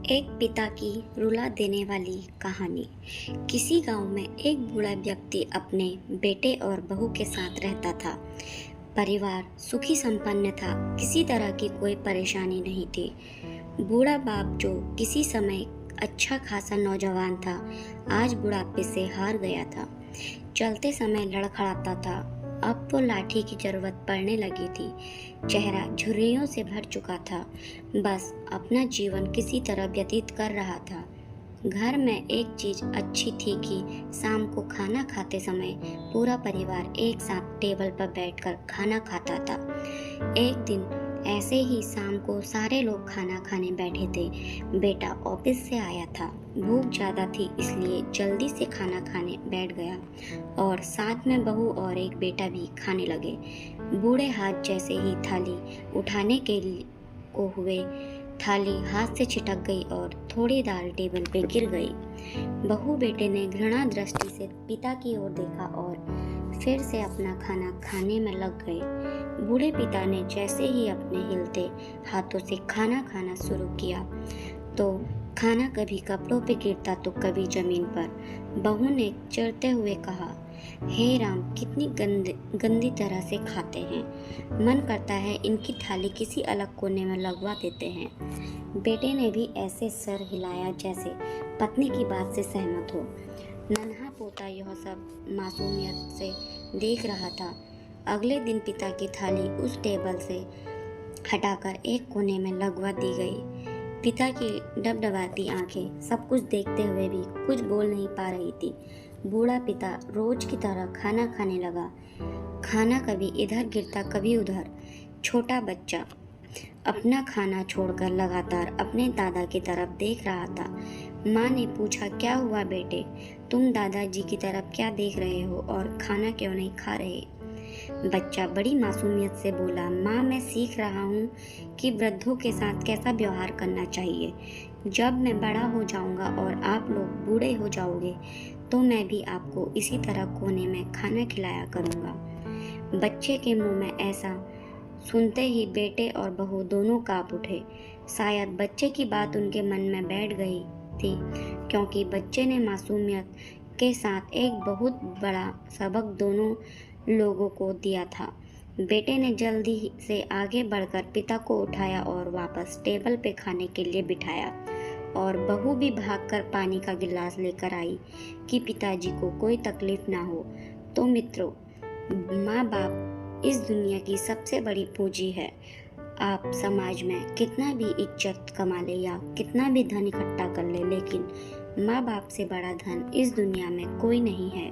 एक पिता की रुला देने वाली कहानी। किसी गांव में एक बूढ़ा व्यक्ति अपने बेटे और बहू के साथ रहता था। परिवार सुखी संपन्न था, किसी तरह की कोई परेशानी नहीं थी। बूढ़ा बाप जो किसी समय अच्छा खासा नौजवान था, आज बुढ़ापे से हार गया था। चलते समय लड़खड़ाता था, अब तो लाठी की जरूरत पड़ने लगी थी। चेहरा झुर्रियों से भर चुका था, बस अपना जीवन किसी तरह व्यतीत कर रहा था। घर में एक चीज अच्छी थी कि शाम को खाना खाते समय पूरा परिवार एक साथ टेबल पर बैठकर खाना खाता था। एक दिन ऐसे ही शाम को सारे लोग खाना खाने बैठे थे। बेटा ऑफिस से आया था, भूख ज़्यादा थी इसलिए जल्दी से खाना खाने बैठ गया और साथ में बहू और एक बेटा भी खाने लगे। बूढ़े हाथ जैसे ही थाली उठाने के को हुए, थाली हाथ से छिटक गई और थोड़ी दाल टेबल पे गिर गई। बहू बेटे ने घृणा दृष्टि से पिता की ओर देखा और फिर से अपना खाना खाने में लग गए। बूढ़े पिता ने जैसे ही अपने हिलते हाथों से खाना खाना शुरू किया तो खाना कभी कपड़ों पे गिरता तो कभी जमीन पर। बहू ने चिढ़ते हुए कहा, हे राम, कितनी गंदी तरह से खाते हैं। मन करता है इनकी थाली किसी अलग कोने में लगवा देते हैं। बेटे ने भी ऐसे सर हिलाया जैसे पत्नी की बात से सहमत हो। नन्हा पोता यह सब मासूमियत से देख रहा था। अगले दिन पिता की थाली उस टेबल से हटाकर एक कोने में लगवा दी गई। पिता की डबडबाती आंखें सब कुछ देखते हुए भी कुछ बोल नहीं पा रही थी। बूढ़ा पिता रोज की तरह खाना खाने लगा। खाना कभी इधर गिरता कभी उधर। छोटा बच्चा अपना खाना छोड़कर लगातार अपने दादा की तरफ देख रहा था। माँ ने पूछा, क्या हुआ बेटे, तुम दादाजी की तरफ क्या देख रहे हो और खाना क्यों नहीं खा रहे? बच्चा बड़ी मासूमियत से बोला, माँ, मैं सीख रहा हूँ कि वृद्धों के साथ कैसा व्यवहार करना चाहिए। जब मैं बड़ा हो जाऊँगा और आप लोग बूढ़े हो जाओगे तो मैं भी आपको इसी तरह कोने में खाना खिलाया करूँगा। बच्चे के मुंह में ऐसा सुनते ही बेटे और बहू दोनों कांप उठे। शायद बच्चे की बात उनके मन में बैठ गई थी, क्योंकि बच्चे ने मासूमियत के साथ एक बहुत बड़ा सबक दोनों लोगों को दिया था। बेटे ने जल्दी से आगे बढ़कर पिता को उठाया और वापस टेबल पे खाने के लिए बिठाया और बहू भी भागकर पानी का गिलास लेकर आई कि पिताजी को कोई तकलीफ ना हो। तो मित्रों, माँ बाप इस दुनिया की सबसे बड़ी पूंजी है। आप समाज में कितना भी इज्जत कमा ले या कितना भी धन इकट्ठा कर ले, लेकिन माँ बाप से बड़ा धन इस दुनिया में कोई नहीं है।